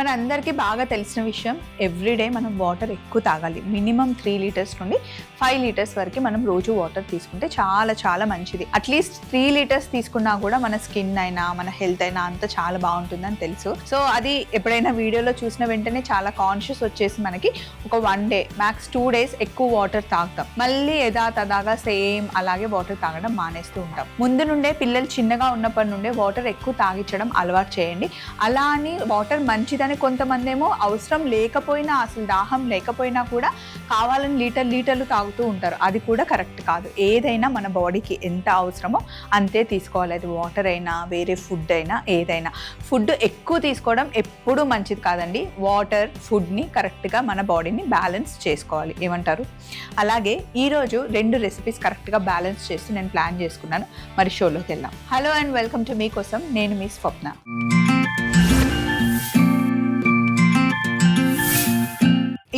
మనందరికీ బాగా తెలిసిన విషయం, ఎవ్రీడే మనం వాటర్ ఎక్కువ తాగాలి. మినిమం 3 లీటర్స్ నుండి 5 లీటర్స్ వరకు మనం రోజు వాటర్ తీసుకుంటే చాలా చాలా మంచిది. అట్లీస్ట్ 3 లీటర్స్ తీసుకున్నా కూడా మన స్కిన్ అయినా మన హెల్త్ అయినా అంతా చాలా బాగుంటుందని తెలుసు. సో అది ఎప్పుడైనా వీడియోలో చూసిన వెంటనే చాలా కాన్షియస్ వచ్చేసి మనకి ఒక 1 డే మ్యాక్స్ 2 డేస్ ఎక్కువ వాటర్ తాగుతాం. మళ్ళీ యథాతథాగా సేమ్ అలాగే వాటర్ తాగడం మానేస్తూ ఉంటాం. ముందు నుండే పిల్లలు చిన్నగా ఉన్నప్పటి నుండే వాటర్ ఎక్కువ తాగించడం అలవాటు చేయండి. అలా అని వాటర్ మంచిదని కొంతమంది ఏమో అవసరం లేకపోయినా, అసలు దాహం లేకపోయినా కూడా కావాలని లీటర్లు తాగుతూ ఉంటారు. అది కూడా కరెక్ట్ కాదు. ఏదైనా మన బాడీకి ఎంత అవసరమో అంతే తీసుకోవాలి. అది వాటర్ అయినా వేరే ఫుడ్ అయినా ఏదైనా. ఫుడ్ ఎక్కువ తీసుకోవడం ఎప్పుడూ మంచిది కాదండి. వాటర్ ఫుడ్ని కరెక్ట్గా మన బాడీని బ్యాలెన్స్ చేసుకోవాలి. ఏమంటారు? అలాగే ఈరోజు 2 రెసిపీస్ కరెక్ట్గా బ్యాలెన్స్ చేస్తూ నేను ప్లాన్ చేసుకున్నాను. మరి షోలోకి వెళ్దాం. హలో అండ్ వెల్కమ్ టు మీకోసం. నేను మీ స్వప్న.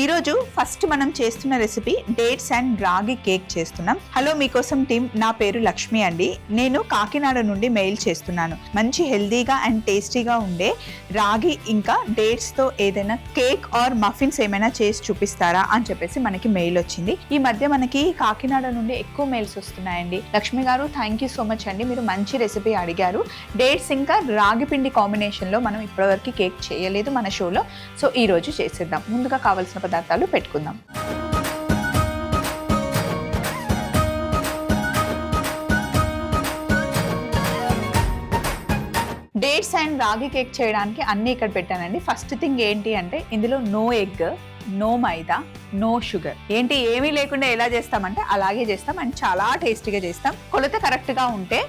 ఈరోజు ఫస్ట్ మనం చేస్తున్న రెసిపీ డేట్స్ అండ్ రాగి కేక్ చేస్తున్నాం. హలో మీకోసం టీమ్, నా పేరు లక్ష్మి అండి. నేను కాకినాడ నుండి మెయిల్ చేస్తున్నాను. మంచి హెల్దీగా అండ్ టేస్టీగా ఉండే రాగి ఇంకా డేట్స్తో ఏదైనా కేక్ ఆర్ మఫిన్స్ ఏమైనా చేసి చూపిస్తారా అని చెప్పేసి మనకి మెయిల్ వచ్చింది. ఈ మధ్య మనకి కాకినాడ నుండి ఎక్కువ మెయిల్స్ వస్తున్నాయండి. లక్ష్మి గారు, థ్యాంక్ యూ సో మచ్ అండి, మీరు మంచి రెసిపీ అడిగారు. డేట్స్ ఇంకా రాగి పిండి కాంబినేషన్లో మనం ఇప్పటివరకు కేక్ చేయలేదు మన షోలో. సో ఈరోజు చేసేద్దాం. ముందుగా కావాల్సిన పదార్థాలు పెట్టుకుందాం. డేట్స్ అండ్ రాగి కేక్ చేయడానికి అన్నీ ఇక్కడ పెట్టానండి. ఫస్ట్ థింగ్ ఏంటి అంటే ఇందులో no egg, no maida, no sugar. ఏంటి ఏమీ లేకుండా ఎలా చేస్తామంటే అలాగే చేస్తాం అండ్ చాలా టేస్టీగా చేస్తాం. కొలత కరెక్ట్గా ఉంటే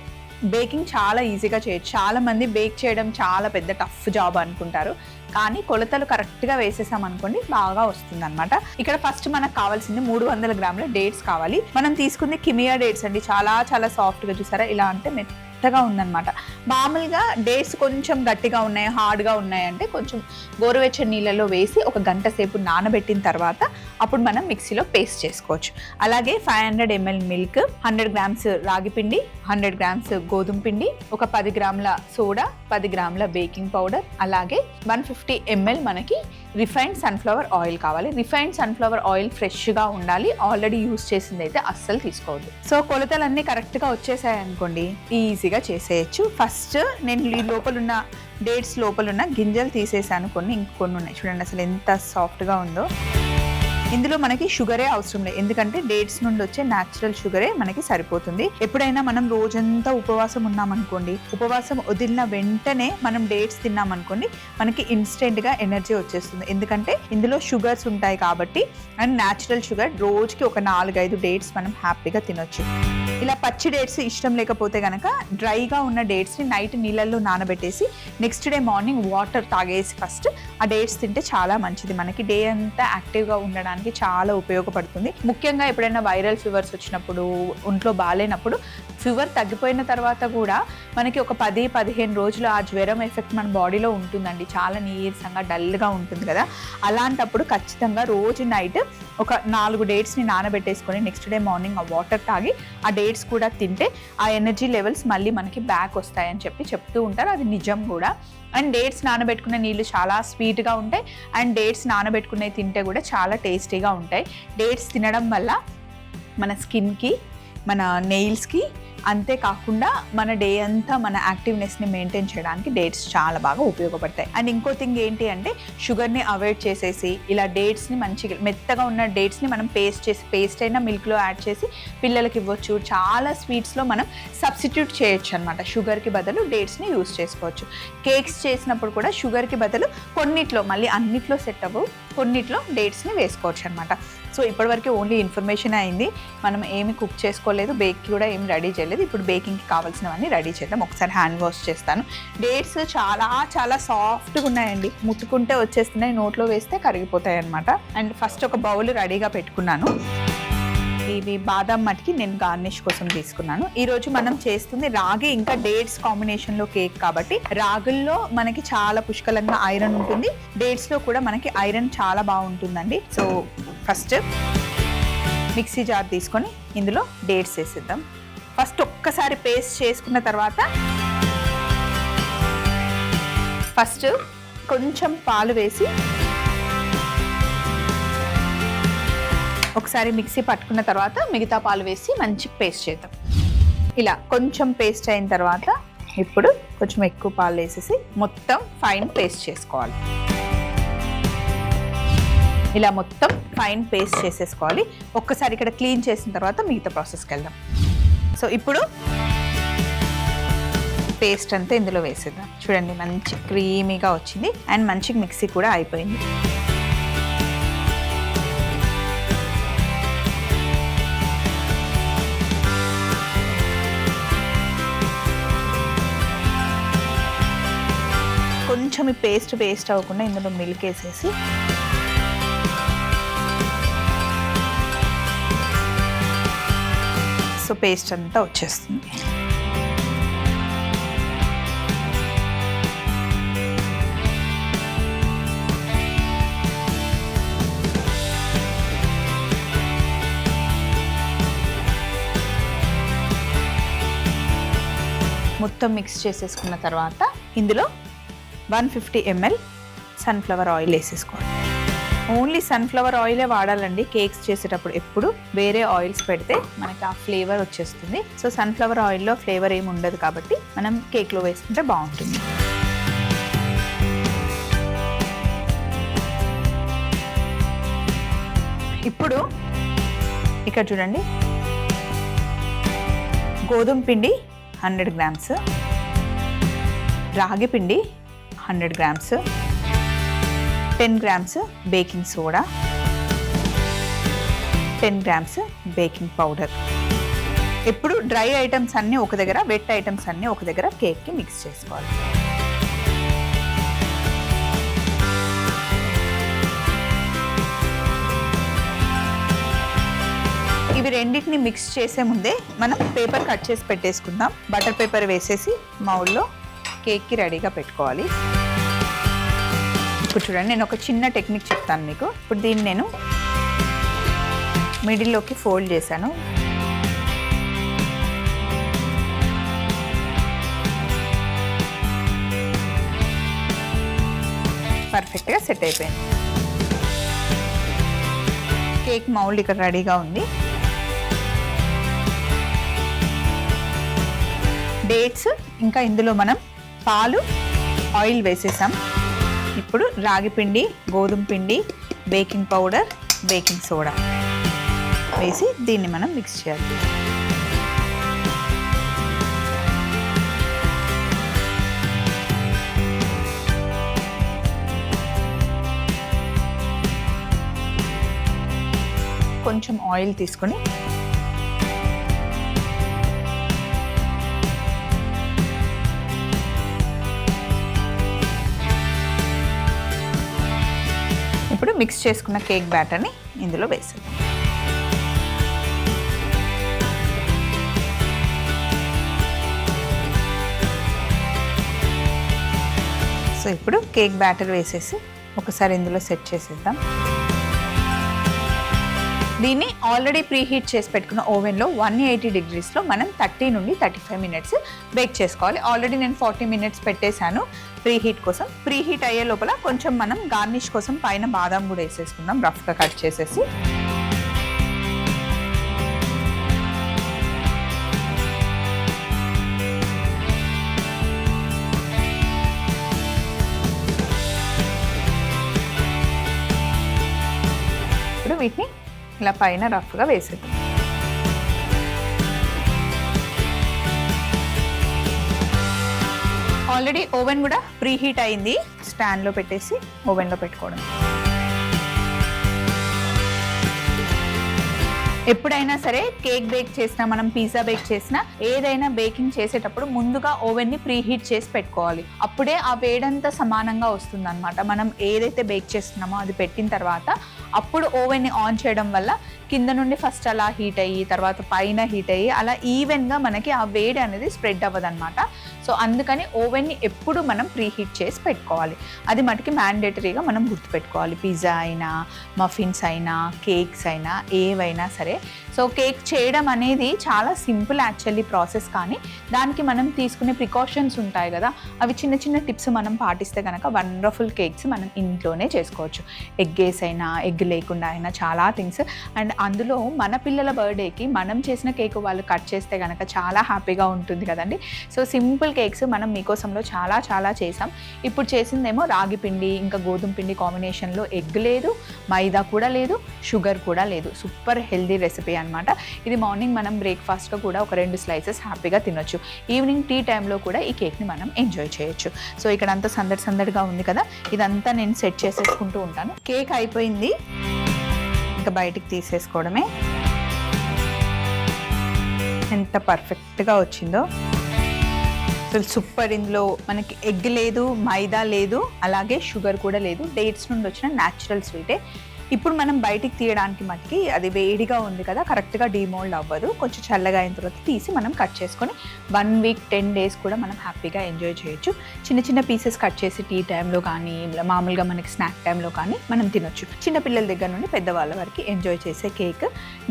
బేకింగ్ చాలా ఈజీగా చేయొచ్చు. చాలా మంది బేక్ చేయడం చాలా పెద్ద టఫ్ జాబ్ అనుకుంటారు, కానీ కొలతలు కరెక్ట్గా వేసేసాం అనుకోండి బాగా వస్తుంది అనమాట. ఇక్కడ ఫస్ట్ మనకు కావాల్సింది 300 గ్రాముల డేట్స్ కావాలి. మనం తీసుకుంది కిమియా డేట్స్ అండి. చాలా చాలా సాఫ్ట్గా, చూసారా ఇలా అంటే మెత్తగా ఉందన్నమాట. మామూలుగా డేట్స్ కొంచెం గట్టిగా ఉన్నాయి, హార్డ్గా ఉన్నాయంటే కొంచెం గోరువెచ్చని నీళ్ళలో వేసి ఒక గంట సేపు నానబెట్టిన తర్వాత అప్పుడు మనం మిక్సీలో పేస్ట్ చేసుకోవచ్చు. అలాగే 500 ml మిల్క్, 100 గ్రామ్స్ రాగి పిండి, 100 గ్రామ్స్ గోధుమ పిండి, ఒక 10 గ్రాముల సోడా, 10 గ్రాముల బేకింగ్ పౌడర్, అలాగే 150 ml మనకి రిఫైన్డ్ సన్ఫ్లవర్ ఆయిల్ కావాలి. రిఫైన్డ్ సన్ఫ్లవర్ ఆయిల్ ఫ్రెష్గా ఉండాలి. ఆల్రెడీ యూస్ చేసింది అయితే అస్సలు తీసుకోవద్దు. సో కొలతలన్నీ కరెక్ట్గా వచ్చేసాయి అనుకోండి, ఈజీగా చేసేయచ్చు. ఫస్ట్ నేను ఈ లోపలున్న డేట్స్ లోపలున్న గింజలు తీసేసాను. ఇంకొన్ని ఉన్నాయి చూడండి, అసలు ఎంత సాఫ్ట్గా ఉందో. ఇందులో మనకి షుగరే అవసరం లేదు, ఎందుకంటే డేట్స్ నుండి వచ్చే న్యాచురల్ షుగరే మనకి సరిపోతుంది. ఎప్పుడైనా మనం రోజంతా ఉపవాసం ఉన్నామనుకోండి, ఉపవాసం వదిలిన వెంటనే మనం డేట్స్ తిన్నామనుకోండి, మనకి ఇన్స్టెంట్గా ఎనర్జీ వచ్చేస్తుంది. ఎందుకంటే ఇందులో షుగర్స్ ఉంటాయి కాబట్టి. అండ్ న్యాచురల్ షుగర్, రోజుకి ఒక 4-5 డేట్స్ మనం హ్యాపీగా తినొచ్చు. ఇలా పచ్చి డేట్స్ ఇష్టం లేకపోతే కనుక డ్రైగా ఉన్న డేట్స్ని నైట్ నీళ్ళల్లో నానబెట్టేసి నెక్స్ట్ డే మార్నింగ్ వాటర్ తాగేసి ఫస్ట్ ఆ డేట్స్ తింటే చాలా మంచిది. మనకి డే అంతా యాక్టివ్గా ఉండడానికి చాలా ఉపయోగపడుతుంది. ముఖ్యంగా ఎప్పుడైనా వైరల్ ఫీవర్స్ వచ్చినప్పుడు, ఒంట్లో బాగాలేనప్పుడు, ఫీవర్ తగ్గిపోయిన తర్వాత కూడా మనకి ఒక 10-15 రోజులు ఆ జ్వరం ఎఫెక్ట్ మన బాడీలో ఉంటుందండి. చాలా నీరసంగా డల్గా ఉంటుంది కదా. అలాంటప్పుడు ఖచ్చితంగా రోజు నైట్ ఒక 4 డేట్స్ని నానబెట్టేసుకొని నెక్స్ట్ డే మార్నింగ్ ఆ వాటర్ తాగి ఆ డేట్స్ కూడా తింటే ఆ ఎనర్జీ లెవెల్స్ మళ్ళీ మనకి బ్యాక్ వస్తాయని చెప్తూ ఉంటారు. అది నిజం కూడా. అండ్ డేట్స్ నానబెట్టుకునే నీళ్ళు చాలా స్వీట్గా ఉంటాయి. అండ్ డేట్స్ నానబెట్టుకునే తింటే కూడా చాలా టేస్టీగా ఉంటాయి. డేట్స్ తినడం వల్ల మన స్కిన్కి, మన నెయిల్స్కి, అంతేకాకుండా మన డే అంతా మన యాక్టివ్నెస్ని మెయింటైన్ చేయడానికి డేట్స్ చాలా బాగా ఉపయోగపడతాయి. అండ్ ఇంకో థింగ్ ఏంటి అంటే షుగర్ని అవాయిడ్ చేసేసి ఇలా డేట్స్ని మంచిగా మెత్తగా ఉన్న డేట్స్ని మనం పేస్ట్ అయినా మిల్క్లో యాడ్ చేసి పిల్లలకి ఇవ్వచ్చు. చాలా స్వీట్స్లో మనం సబ్స్టిట్యూట్ చేయొచ్చు అనమాట. షుగర్కి బదులు డేట్స్ని యూస్ చేసుకోవచ్చు. కేక్స్ చేసినప్పుడు కూడా షుగర్కి బదులు కొన్నిట్లో, మళ్ళీ అన్నిట్లో సెట్ అవ్వవు, కొన్నిట్లో డేట్స్ని వేసుకోవచ్చు అనమాట. సో ఇప్పటివరకు ఓన్లీ ఇన్ఫర్మేషన్ అయింది. మనం ఏమి కుక్ చేసుకోలేదు, బేక్ కూడా ఏమి రెడీ చేయలేదు. ఇప్పుడు బేకింగ్కి కావాల్సినవన్నీ రెడీ చేద్దాం. ఒకసారి హ్యాండ్ వాష్ చేస్తాను. డేట్స్ చాలా చాలా సాఫ్ట్గా ఉన్నాయండి. ముట్టుకుంటే వచ్చేస్తున్నాయి, నోట్లో వేస్తే కరిగిపోతాయి అనమాట. అండ్ ఫస్ట్ ఒక బౌల్ రెడీగా పెట్టుకున్నాను. ఇవి బాదం మట్టికి నేను గార్నిష్ కోసం తీసుకున్నాను. ఈరోజు మనం చేస్తుంది రాగి ఇంకా డేట్స్ కాంబినేషన్లో కేక్ కాబట్టి రాగుల్లో మనకి చాలా పుష్కలంగా ఐరన్ ఉంటుంది. డేట్స్లో కూడా మనకి ఐరన్ చాలా బాగుంటుందండి. సో ఫస్ట్ మిక్సీ జార్ తీసుకొని ఇందులో డేట్స్ వేసేద్దాం. ఫస్ట్ ఒక్కసారి పేస్ట్ చేసుకున్న తర్వాత ఫస్ట్ కొంచెం పాలు వేసి ఒకసారి మిక్సీ పట్టుకున్న తర్వాత మిగతా పాలు వేసి మంచి పేస్ట్ చేద్దాం. ఇలా కొంచెం పేస్ట్ అయిన తర్వాత ఇప్పుడు కొంచెం ఎక్కువ పాలు వేసేసి మొత్తం ఫైన్ పేస్ట్ చేసుకోవాలి. ఇలా మొత్తం ఫైన్ పేస్ట్ చేసేసుకోవాలి. ఒక్కసారి ఇక్కడ క్లీన్ చేసిన తర్వాత మిగతా ప్రాసెస్కి వెళ్దాం. సో ఇప్పుడు పేస్ట్ అంతా ఇందులో వేసేద్దాం. చూడండి మంచి క్రీమీగా వచ్చింది అండ్ మంచి మిక్సీ కూడా అయిపోయింది. కొంచెం ఈ పేస్ట్ వేస్ట్ అవ్వకుండా ఇందులో మిల్క్ వేసేసి సో పేస్ట్ అంతా వచ్చేస్తుంది. మొత్తం మిక్స్ చేసేసుకున్న తర్వాత ఇందులో 150 ml సన్ఫ్లవర్ ఆయిల్ వేసేసుకోవాలి. ఓన్లీ సన్ఫ్లవర్ ఆయిలే వాడాలండి కేక్స్ చేసేటప్పుడు. ఎప్పుడు వేరే ఆయిల్స్ పెడితే మనకి ఆ ఫ్లేవర్ వచ్చేస్తుంది. సో సన్ఫ్లవర్ ఆయిల్లో ఫ్లేవర్ ఏమి ఉండదు కాబట్టి మనం కేక్లో వేసుకుంటే బాగుంటుంది. ఇప్పుడు ఇక్కడ చూడండి, గోధుమ పిండి 100 grams, రాగి పిండి 100 grams, 10 grams baking soda, 10 grams baking powder. ఇప్పుడు డ్రై ఐటమ్స్ అన్నీ ఒక దగ్గర, వెట్ ఐటమ్స్ అన్నీ ఒక దగ్గర కేక్కి మిక్స్ చేసుకోవాలి. ఇవి రెండింటిని మిక్స్ చేసే ముందే మనం పేపర్ కట్ చేసి పెట్టేసుకుందాం. బటర్ పేపర్ వేసేసి మౌల్లో కేక్కి రెడీగా పెట్టుకోవాలి. ఇప్పుడు చూడండి, నేను ఒక చిన్న టెక్నిక్ చెప్తాను మీకు. ఇప్పుడు దీన్ని నేను మిడిల్లోకి ఫోల్డ్ చేశాను. పర్ఫెక్ట్గా సెట్ అయిపోయింది. కేక్ మౌల్డ్ ఇక్కడ రెడీగా ఉంది. డేట్స్ ఇంకా ఇందులో మనం పాలు, ఆయిల్ వేసేసాం. ఇప్పుడు రాగి పిండి, గోధుమ పిండి, బేకింగ్ పౌడర్, బేకింగ్ సోడా వేసి దీన్ని మనం మిక్స్ చేయాలి. కొంచెం ఆయిల్ తీసుకొని ఇప్పుడు మిక్స్ చేసుకున్న కేక్ బ్యాటర్ని ఇందులో వేసేద్దాం. సో ఇప్పుడు కేక్ బ్యాటర్ వేసేసి ఒకసారి ఇందులో సెట్ చేసేద్దాం. దీన్ని ఆల్రెడీ ప్రీహీట్ చేసి పెట్టుకున్న ఓవెన్లో 180 degreesలో మనం 30 నుండి 35 minutes బేక్ చేసుకోవాలి. ఆల్రెడీ నేను 40 minutes పెట్టేశాను ప్రీహీట్ కోసం. ప్రీహీట్ అయ్యే లోపల కొంచెం మనం గార్నిష్ కోసం పైన బాదం కూడా వేసేసుకుందాం, రఫ్గా కట్ చేసేసి. ఇప్పుడు వీటిని ఇలా పైన రఫ్గా వేసేద్దాం. ఆల్రెడీ ఓవెన్ కూడా ప్రీహీట్ అయింది. స్టాండ్లో పెట్టేసి ఓవెన్లో పెట్టుకోవడం. ఎప్పుడైనా సరే కేక్ బేక్ చేసినా, మనం పిజ్జా బేక్ చేసినా, ఏదైనా బేకింగ్ చేసేటప్పుడు ముందుగా ఓవెన్ని ప్రీహీట్ చేసి పెట్టుకోవాలి. అప్పుడే ఆ వేడంతా సమానంగా వస్తుంది అనమాట. మనం ఏదైతే బేక్ చేస్తున్నామో అది పెట్టిన తర్వాత అప్పుడు ఓవెన్ని ఆన్ చేయడం వల్ల కింద నుండి ఫస్ట్ అలా హీట్ అయ్యి తర్వాత పైన హీట్ అయ్యి అలా ఈవెన్గా మనకి ఆ వేడి అనేది స్ప్రెడ్ అవ్వదన్నమాట. సో అందుకని ఓవెన్ని ఎప్పుడు మనం ప్రీ హీట్ చేసి పెట్టుకోవాలి. అది మటుకి మ్యాండేటరీగా మనం గుర్తుపెట్టుకోవాలి. పిజ్జా అయినా, మఫిన్స్ అయినా, కేక్స్ అయినా, ఏవైనా సరే. సో కేక్ చేయడం అనేది చాలా సింపుల్ యాక్చువల్లీ ప్రాసెస్, కానీ దానికి మనం తీసుకునే ప్రికాషన్స్ ఉంటాయి కదా, అవి చిన్న చిన్న టిప్స్ మనం పాటిస్తే కనుక వండర్ఫుల్ కేక్స్ మనం ఇంట్లోనే చేసుకోవచ్చు. ఎగ్ వేసి అయినా, ఎగ్ లేకుండా అయినా చాలా థింగ్స్. అండ్ అందులో మన పిల్లల బర్త్డేకి మనం చేసిన కేక్ వాళ్ళు కట్ చేస్తే కనుక చాలా హ్యాపీగా ఉంటుంది కదండి. సో సింపుల్ కేక్స్ మనం మీకోసంలో చాలా చాలా చేసాం. ఇప్పుడు చేసిందేమో రాగి పిండి ఇంకా గోధుమ పిండి కాంబినేషన్లో, ఎగ్ లేదు, మైదా కూడా లేదు, షుగర్ కూడా లేదు. సూపర్ హెల్దీ రెసిపీ అనమాట. ఇది మార్నింగ్ మనం బ్రేక్ఫాస్ట్గా కూడా ఒక 2 స్లైసెస్ హ్యాపీగా తినొచ్చు. ఈవినింగ్ టీ టైంలో కూడా ఈ కేక్ని మనం ఎంజాయ్ చేయొచ్చు. సో ఇక్కడ అంతా సందడిగా ఉంది కదా, ఇదంతా నేను సెట్ చేసేసుకుంటూ ఉంటాను. కేక్ అయిపోయింది, ఇంకా బయటికి తీసేసుకోవడమే. ఎంత పర్ఫెక్ట్గా వచ్చిందో అసలు సూపర్. ఇందులో మనకి ఎగ్ లేదు, మైదా లేదు, అలాగే షుగర్ కూడా లేదు. డేట్స్ నుండి వచ్చిన న్యాచురల్ స్వీటే. ఇప్పుడు మనం బయటికి తీయడానికి మటుకి అది వేడిగా ఉంది కదా, కరెక్ట్గా డీమోల్డ్ అవ్వదు. కొంచెం చల్లగా అయిన తర్వాత తీసి మనం కట్ చేసుకొని 1 వీక్ 10 డేస్ కూడా మనం హ్యాపీగా ఎంజాయ్ చేయొచ్చు. చిన్న చిన్న పీసెస్ కట్ చేసి టీ టైంలో కానీ, మామూలుగా మనకి స్నాక్ టైంలో కానీ మనం తినొచ్చు. చిన్నపిల్లల దగ్గర నుండి పెద్దవాళ్ళ వరకు ఎంజాయ్ చేసే కేక్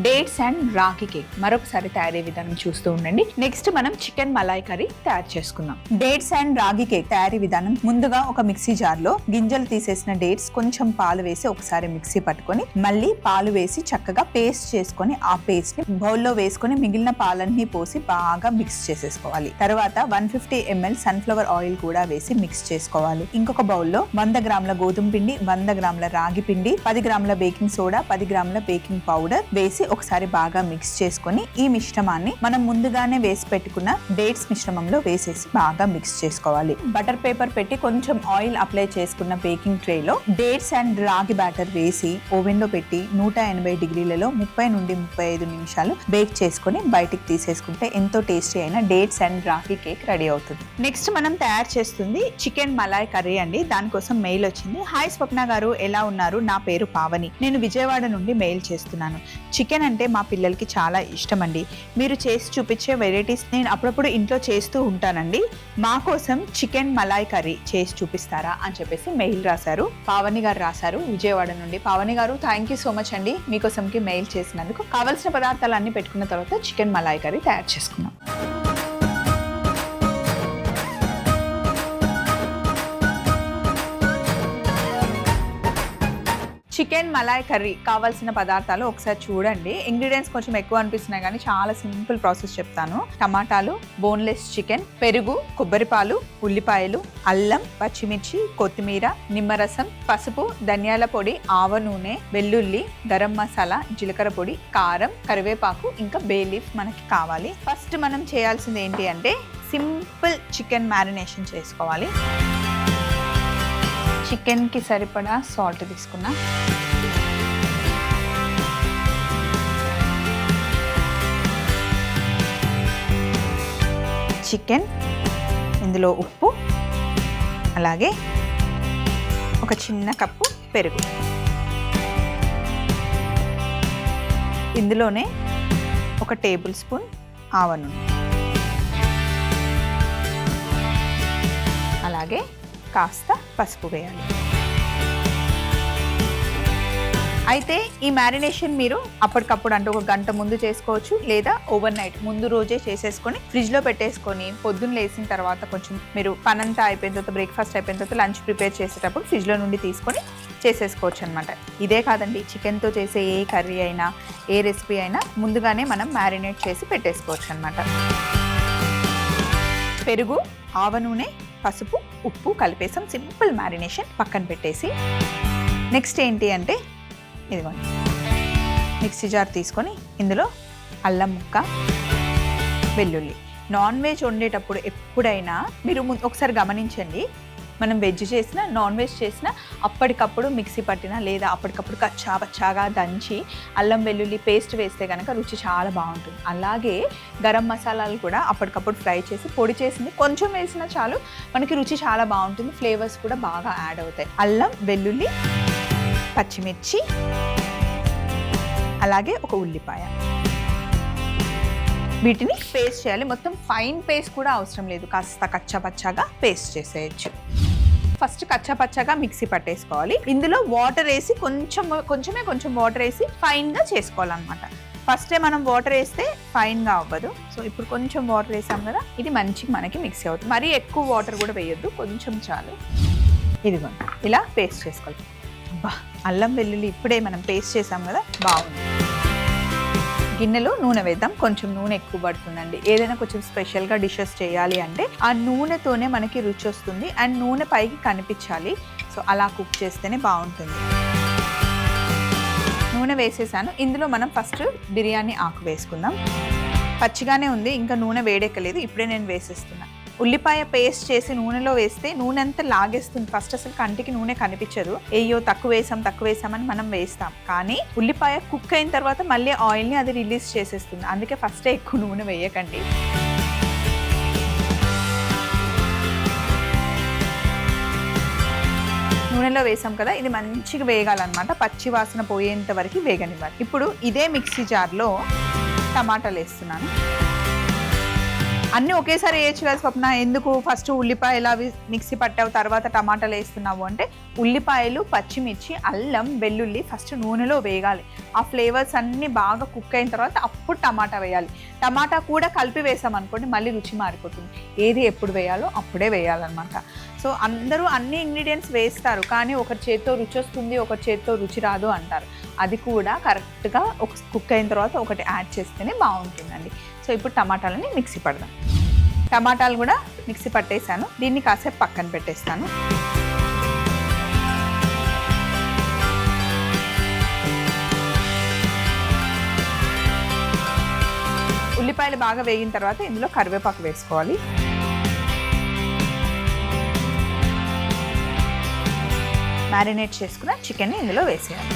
డేట్స్ అండ్ రాగి కేక్. మరొకసారి తయారీ విధానం చూస్తూ ఉండండి. నెక్స్ట్ మనం చికెన్ మలాయ్ కర్రీ తయారు చేసుకుందాం. డేట్స్ అండ్ రాగి కేక్ తయారీ విధానం: ముందుగా ఒక మిక్సీ జార్లో గింజలు తీసేసిన డేట్స్ కొంచెం పాలు వేసి ఒకసారి మిక్సీ పట్టుకొని మళ్ళీ పాలు వేసి చక్కగా పేస్ట్ చేసుకొని ఆ పేస్ట్ ని బౌల్లో వేసుకొని మిగిలిన పాలన్నీ పోసి బాగా మిక్స్ చేసేసుకోవాలి. తర్వాత 150 ml సన్ఫ్లవర్ ఆయిల్ కూడా వేసి మిక్స్ చేసుకోవాలి. ఇంకొక బౌల్లో 100 గ్రాముల గోధుమ పిండి, 100 గ్రాముల రాగి పిండి, 10 గ్రాముల బేకింగ్ సోడా, 10 గ్రాముల బేకింగ్ పౌడర్ వేసి ఒకసారి బాగా మిక్స్ చేసుకొని ఈ మిశ్రమాన్ని మనం ముందుగానే వేసి పెట్టుకున్న డేట్స్ మిశ్రమంలో వేసేసి బాగా మిక్స్ చేసుకోవాలి. బటర్ పేపర్ పెట్టి కొంచెం ఆయిల్ అప్లై చేసుకున్న బేకింగ్ ట్రేలో డేట్స్ అండ్ రాగి బ్యాటర్ వేసి ఓవెన్ లో పెట్టి 180 డిగ్రీలలో 30 నుండి 35 నిమిషాలు బేక్ చేసుకొని బయటికి తీసేసుకుంటే ఎంతో టేస్టీ అయిన డేట్స్ అండ్ రాగి కేక్ రెడీ అవుతుంది. నెక్స్ట్ మనం తయారు చేస్తుంది చికెన్ మలాయ్ కర్రీ అండి. దానికోసం మెయిల్ వచ్చింది. హాయ్ స్వప్న గారు, ఎలా ఉన్నారు? నా పేరు పావని, నేను విజయవాడ నుండి మెయిల్ చేస్తున్నాను. చికెన్ అంటే మా పిల్లలకి చాలా ఇష్టం అండి. మీరు చేసి చూపించే వెరైటీస్ నేను అప్పుడప్పుడు ఇంట్లో చేస్తూ ఉంటానండి. మా కోసం చికెన్ మలాయ్ కర్రీ చేసి చూపిస్తారా అని చెప్పేసి మెయిల్ రాశారు. పావని గారు రాశారు విజయవాడ నుండి. పావని గారు, థ్యాంక్ యూ సో మచ్ అండి మీకోసంకి మెయిల్ చేసినందుకు. కావాల్సిన పదార్థాలన్నీ పెట్టుకున్న తర్వాత చికెన్ మలాయ్ కర్రీ తయారు చేసుకున్నాం. చికెన్ మలాయ్ కర్రీ కావాల్సిన పదార్థాలు ఒకసారి చూడండి. ఇంగ్రీడియంట్స్ కొంచెం ఎక్కువ అనిపిస్తున్నాయి కానీ చాలా సింపుల్ ప్రాసెస్ చెప్తాను. టమాటాలు, బోన్లెస్ చికెన్, పెరుగు, కొబ్బరిపాలు, ఉల్లిపాయలు, అల్లం, పచ్చిమిర్చి, కొత్తిమీర, నిమ్మరసం, పసుపు, ధనియాల పొడి, ఆవ నూనె, వెల్లుల్లి, గరం మసాలా, జీలకర్ర పొడి, కారం, కరివేపాకు, ఇంకా బే లీఫ్ మనకి కావాలి. ఫస్ట్ మనం చేయాల్సింది ఏంటి అంటే సింపుల్ చికెన్ మ్యారినేషన్ చేసుకోవాలి. చికెన్కి సరిపడా సాల్ట్ తీసుకున్నా, చికెన్, ఇందులో ఉప్పు, అలాగే ఒక చిన్న కప్పు పెరుగు, ఇందులోనే 1 టేబుల్ స్పూన్ ఆవ నూనె, అలాగే కాస్త పసుపు వేయాలి. అయితే ఈ మ్యారినేషన్ మీరు అప్పటికప్పుడు అంటే 1 గంట ముందు చేసుకోవచ్చు, లేదా ఓవర్ నైట్ ముందు రోజే చేసేసుకొని ఫ్రిడ్జ్లో పెట్టేసుకొని పొద్దున్న లేసిన తర్వాత కొంచెం మీరు పనంతా అయిపోయిన తర్వాత, బ్రేక్ఫాస్ట్ అయిపోయిన తర్వాత లంచ్ ప్రిపేర్ చేసేటప్పుడు ఫ్రిడ్జ్లో నుండి తీసుకొని చేసేసుకోవచ్చు అనమాట. ఇదే కాదండి, చికెన్తో చేసే ఏ కర్రీ అయినా, ఏ రెసిపీ అయినా ముందుగానే మనం మ్యారినేట్ చేసి పెట్టేసుకోవచ్చు అనమాట. పెరుగు, ఆవ నూనె, పసుపు, ఉప్పు కలిపేసాం. సింపుల్ మ్యారినేషన్ పక్కన పెట్టేసి నెక్స్ట్ ఏంటి అంటే ఇదిగోండి మిక్సీ జార్ తీసుకొని ఇందులో అల్లం ముక్క, వెల్లుల్లి. నాన్ వెజ్ వండేటప్పుడు ఎప్పుడైనా మీరు ఒకసారి గమనించండి, మనం వెజ్ చేసినా నాన్ వెజ్ చేసినా అప్పటికప్పుడు మిక్సీ పట్టినా లేదా అప్పటికప్పుడు కచ్చాగా దంచి అల్లం వెల్లుల్లి పేస్ట్ వేస్తే కనుక రుచి చాలా బాగుంటుంది. అలాగే గరం మసాలాలు కూడా అప్పటికప్పుడు ఫ్రై చేసి పొడి చేసింది కొంచెం వేసినా చాలు, మనకి రుచి చాలా బాగుంటుంది. ఫ్లేవర్స్ కూడా బాగా యాడ్ అవుతాయి. అల్లం, వెల్లుల్లి, పచ్చిమిర్చి, అలాగే ఒక ఉల్లిపాయ. వీటిని పేస్ట్ చేయాలి. మొత్తం ఫైన్ పేస్ట్ కూడా అవసరం లేదు, కాస్త కచ్చాపచ్చాగా పేస్ట్ చేసేయచ్చు. ఫస్ట్ కచ్చాపచ్చాగా మిక్సీ పట్టేసుకోవాలి. ఇందులో వాటర్ వేసి కొంచెం వాటర్ వేసి ఫైన్గా చేసుకోవాలన్నమాట. ఫస్టే మనం వాటర్ వేస్తే ఫైన్గా అవ్వదు. సో ఇప్పుడు కొంచెం వాటర్ వేసాం కదా, ఇది మంచిగా మనకి మిక్సీ అవుతుంది. మరీ ఎక్కువ వాటర్ కూడా వేయొద్దు, కొంచెం చాలు. ఇదిగోండి ఇలా పేస్ట్ చేసుకోవాలి. అబ్బా, అల్లం వెల్లుల్లి ఇప్పుడే మనం పేస్ట్ చేసాం కదా, బాగుంది. గిన్నెలో నూనె వేద్దాం. కొంచెం నూనె ఎక్కువ పడుతుందండి. ఏదైనా కొంచెం స్పెషల్గా డిషెస్ చేయాలి అంటే ఆ నూనెతోనే మనకి రుచి వస్తుంది. అండ్ నూనె పైకి కనిపించాలి. సో అలా కుక్ చేస్తేనే బాగుంటుంది. నూనె వేసేసాను. ఇందులో మనం ఫస్ట్ బిర్యానీ ఆకు వేసుకుందాం. పచ్చిగానే ఉంది, ఇంకా నూనె వేడెక్కలేదు. ఇప్పుడే నేను వేసేస్తున్నాను. ఉల్లిపాయ పేస్ట్ చేసి నూనెలో వేస్తే నూనె అంతా లాగేస్తుంది. ఫస్ట్ అసలు కంటికి నూనె కనిపించదు. అయ్యో తక్కువ వేసామని మనం వేస్తాం. కానీ ఉల్లిపాయ కుక్ అయిన తర్వాత మళ్ళీ ఆయిల్ని అది రిలీజ్ చేసేస్తుంది. అందుకే ఫస్టే ఎక్కువ నూనె వేయకండి. నూనెలో వేసాం కదా, ఇది మంచిగా వేగాలన్నమాట. పచ్చి వాసన పోయేంత వరకు వేగనివ్వాలి. ఇప్పుడు ఇదే మిక్సీ జార్లో టమాటాలు వేస్తున్నాను. అన్నీ ఒకేసారి వేయచ్చు కదా స్వప్న, ఎందుకు ఫస్ట్ ఉల్లిపాయలు అవి మిక్సీ పట్టావు తర్వాత టమాటాలు వేస్తున్నావు అంటే, ఉల్లిపాయలు, పచ్చిమిర్చి, అల్లం, వెల్లుల్లి ఫస్ట్ నూనెలో వేగాలి. ఆ ఫ్లేవర్స్ అన్నీ బాగా కుక్ అయిన తర్వాత అప్పుడు టమాటా వేయాలి. టమాటా కూడా కలిపి వేసామనుకోండి మళ్ళీ రుచి మారిపోతుంది. ఏది ఎప్పుడు వేయాలో అప్పుడే వేయాలన్నమాట. సో అందరూ అన్ని ఇంగ్రీడియంట్స్ వేస్తారు, కానీ ఒకరి చేత్తో రుచి వస్తుంది, ఒకరి చేత్తో రుచి రాదు అంటారు. అది కూడా కరెక్ట్గా ఒక కుక్ అయిన తర్వాత ఒకటి యాడ్ చేస్తేనే బాగుంటుందండి. సో ఇప్పుడు టమాటాలని మిక్సీ పడదాం. టమాటాలు కూడా మిక్సీ పట్టేసాను. దీన్ని కాసేపు పక్కన పెట్టేస్తాను. ఉల్లిపాయలు బాగా వేగిన తర్వాత ఇందులో కరివేపాకు వేసుకోవాలి. మ్యారినేట్ చేసుకున్న చికెన్ని ఇందులో వేసేయాలి.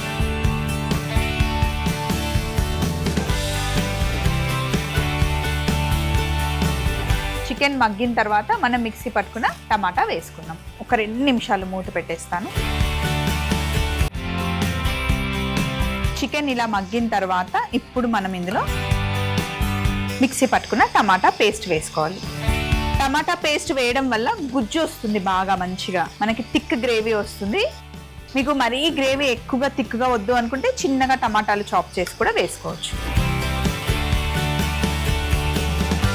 చికెన్ మగ్గిన తర్వాత మనం మిక్సీ పట్టుకున్న టమాటా వేసుకున్నాం. ఒక 2 నిమిషాలు మూత పెట్టేస్తాను. చికెన్ ఇలా మగ్గిన తర్వాత ఇప్పుడు మనం ఇందులో మిక్సీ పట్టుకున్న టమాటా పేస్ట్ వేసుకోవాలి. టమాటా పేస్ట్ వేయడం వల్ల గుజ్జు వస్తుంది, బాగా మంచిగా మనకి థిక్ గ్రేవీ వస్తుంది. మీకు మరీ గ్రేవీ ఎక్కువగా థిక్గా వద్దు అనుకుంటే చిన్నగా టమాటాలు చాప్ చేసి కూడా వేసుకోవచ్చు.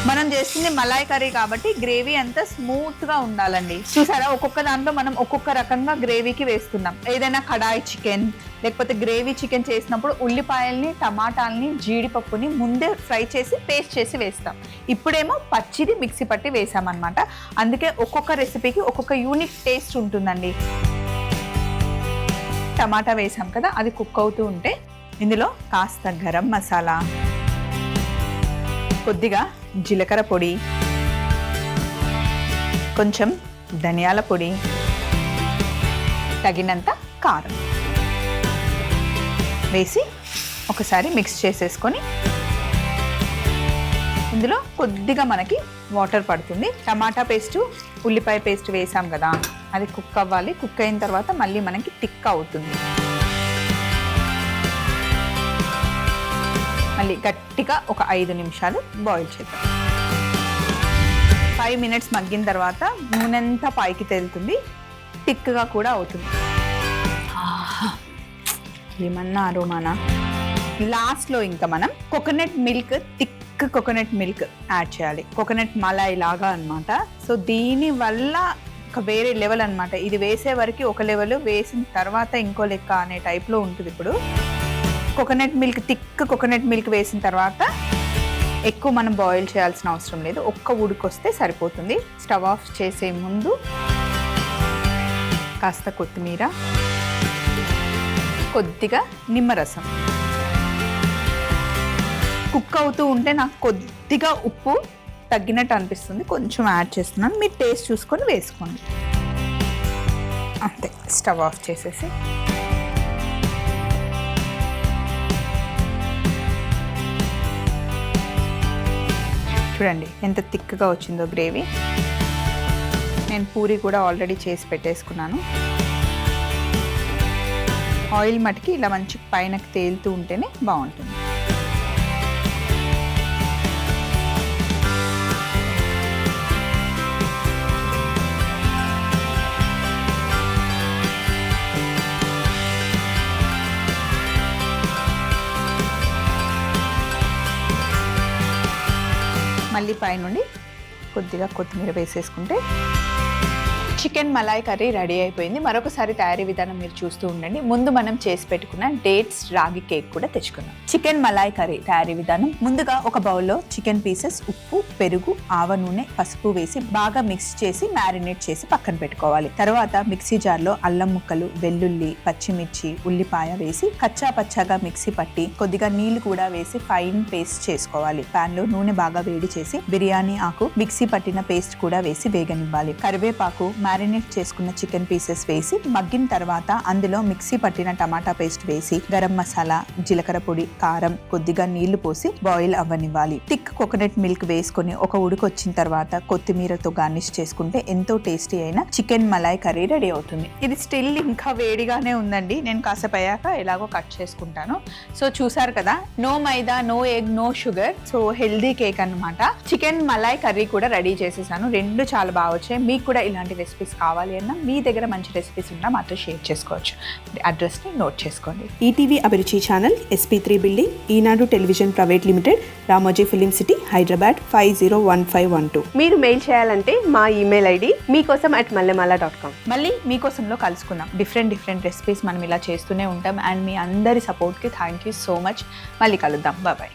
మనం చేస్తుంది మలాయ్ కర్రీ కాబట్టి గ్రేవీ అంతా స్మూత్గా ఉండాలండి. చూసారా, ఒక్కొక్క దాంట్లో మనం ఒక్కొక్క రకంగా గ్రేవీకి వేస్తున్నాం. ఏదైనా కడాయి చికెన్ లేకపోతే గ్రేవీ చికెన్ చేసినప్పుడు ఉల్లిపాయల్ని, టమాటాలని, జీడిపప్పుని ముందే ఫ్రై చేసి పేస్ట్ చేసి వేస్తాం. ఇప్పుడేమో పచ్చిది మిక్సీ పట్టి వేసామన్నమాట. అందుకే ఒక్కొక్క రెసిపీకి ఒక్కొక్క యూనిక్ టేస్ట్ ఉంటుందండి. టమాటా వేసాం కదా, అది కుక్ అవుతూ ఉంటే ఇందులో కాస్త గరం మసాలా, కొద్దిగా జీలకర్ర పొడి, కొంచెం ధనియాల పొడి, తగినంత కారం వేసి ఒకసారి మిక్స్ చేసేసుకొని ఇందులో కొద్దిగా మనకి వాటర్ పడుతుంది. టమాటా పేస్టు, ఉల్లిపాయ పేస్ట్ వేసాం కదా, అది కుక్ అవ్వాలి. కుక్ అయిన తర్వాత మళ్ళీ మనకి థిక్ అవుతుంది. మళ్ళీ గట్టిగా ఒక 5 నిమిషాలు బాయిల్ చేద్దాం. 5 మినిట్స్ మగ్గిన తర్వాత నూనె అంతా పైకి తేలుతుంది, థిక్గా కూడా అవుతుంది. ఏమన్నా అరోమానా. లాస్ట్లో ఇంకా మనం coconut milk, thick coconut milk add చేయాలి. కోకోనట్ మలాయ్ లాగా అన్నమాట. సో దీని వల్ల ఒక వేరే లెవెల్ అనమాట. ఇది వేసే వరకు ఒక లెవెల్, వేసిన తర్వాత ఇంకో లెక్క అనే టైప్లో ఉంటుంది. ఇప్పుడు coconut milk, thick coconut milk వేసిన తర్వాత ఎక్కువ మనం బాయిల్ చేయాల్సిన అవసరం లేదు. ఒక్క ఉడికొస్తే సరిపోతుంది. స్టవ్ ఆఫ్ చేసే ముందు కాస్త కొత్తిమీర, కొద్దిగా నిమ్మరసం. కుక్ అవుతూ ఉంటే నాకు కొద్దిగా ఉప్పు తగ్గినట్టు అనిపిస్తుంది, కొంచెం యాడ్ చేస్తున్నాను. మీరు టేస్ట్ చూసుకొని వేసుకోండి. అంతే, స్టవ్ ఆఫ్ చేసేసి చూడండి ఎంత థిక్గా వచ్చిందో గ్రేవీ. నేను పూరి కూడా ఆల్రెడీ చేసి పెట్టేసుకున్నాను. ఆయిల్ మటుకి ఇలా మంచి పైనకి తేలుతూ ఉంటేనే బాగుంటుంది. మళ్ళీ పైనుండి కొద్దిగా కొత్తిమీర వేసేసుకుంటే చికెన్ మలాయ్ కర్రీ రెడీ అయిపోయింది. మరొకసారి తయారీ విధానం మీరు చూస్తూ ఉండండి. ముందు మనం చేసి పెట్టుకున్న డేట్స్ రాగి కేక్ కూడా తెచ్చుకుందాం. చికెన్ మలాయ్ కర్రీ తయారీ విధానం: ముందుగా ఒక బౌల్లో చికెన్ పీసెస్, ఉప్పు, పెరుగు, ఆవ నూనె, పసుపు వేసి బాగా మిక్స్ చేసి మ్యారినేట్ చేసి పక్కన పెట్టుకోవాలి. తర్వాత మిక్సీ జార్లో అల్లం ముక్కలు, వెల్లుల్లి, పచ్చిమిర్చి, ఉల్లిపాయ వేసి కచ్చా పచ్చాగా మిక్సీ పట్టి కొద్దిగా నీళ్లు కూడా వేసి ఫైన్ పేస్ట్ చేసుకోవాలి. పాన్ లో నూనె బాగా వేడి చేసి బిర్యానీ ఆకు, మిక్సీ పట్టిన పేస్ట్ కూడా వేసి వేగనివ్వాలి. కరివేపాకు, మ్యారినేట్ చేసుకున్న చికెన్ పీసెస్ వేసి మగ్గిన తర్వాత అందులో మిక్సీ పట్టిన టమాటా పేస్ట్ వేసి గరం మసాలా, జీలకర్ర పొడి, కారం, కొద్దిగా నీళ్లు పోసి బాయిల్ అవ్వనివ్వాలి. థిక్ కోకోనట్ మిల్క్ వేసుకుని ఒక ఉడుకు వచ్చిన తర్వాత కొత్తిమీరతో గార్నిష్ చేసుకుంటే ఎంతో టేస్టీ అయిన చికెన్ మలాయ్ కర్రీ రెడీ అవుతుంది. ఇది స్టిల్ ఇంకా వేడిగానే ఉందండి. నేను కాసేపు అయ్యాక ఎలాగో కట్ చేసుకుంటాను. సో చూసారు కదా, no maida, no egg, no sugar. So healthy cake అన్నమాట. చికెన్ మలాయ్ కర్రీ కూడా రెడీ చేసేసాను. రెండు చాలా బాగా వచ్చాయి. మీకు కూడా ఇలాంటి రెసిపీస్ కావాలి అన్నా, మీ దగ్గర మంచి రెసిపీస్ ఉన్నా మాతో షేర్ చేసుకోవచ్చు. అడ్రస్ని నోట్ చేసుకోండి. ETV Abhiruchi channel, SP3 building, Eenadu television private limited, Ramoji film city, Hyderabad 501512. మీరు మెయిల్ చేయాలంటే మా ఈమెయిల్ ఐడి meekosom@mallemala.com. మళ్ళీ మీకోసంలో కలుసుకుందాం. డిఫరెంట్ రెసిపీస్ మనం ఇలా చేస్తూనే ఉంటాం. అండ్ మీ అందరి సపోర్ట్కి థ్యాంక్ యూ సో మచ్. మళ్ళీ కలుద్దాం. బాయ్.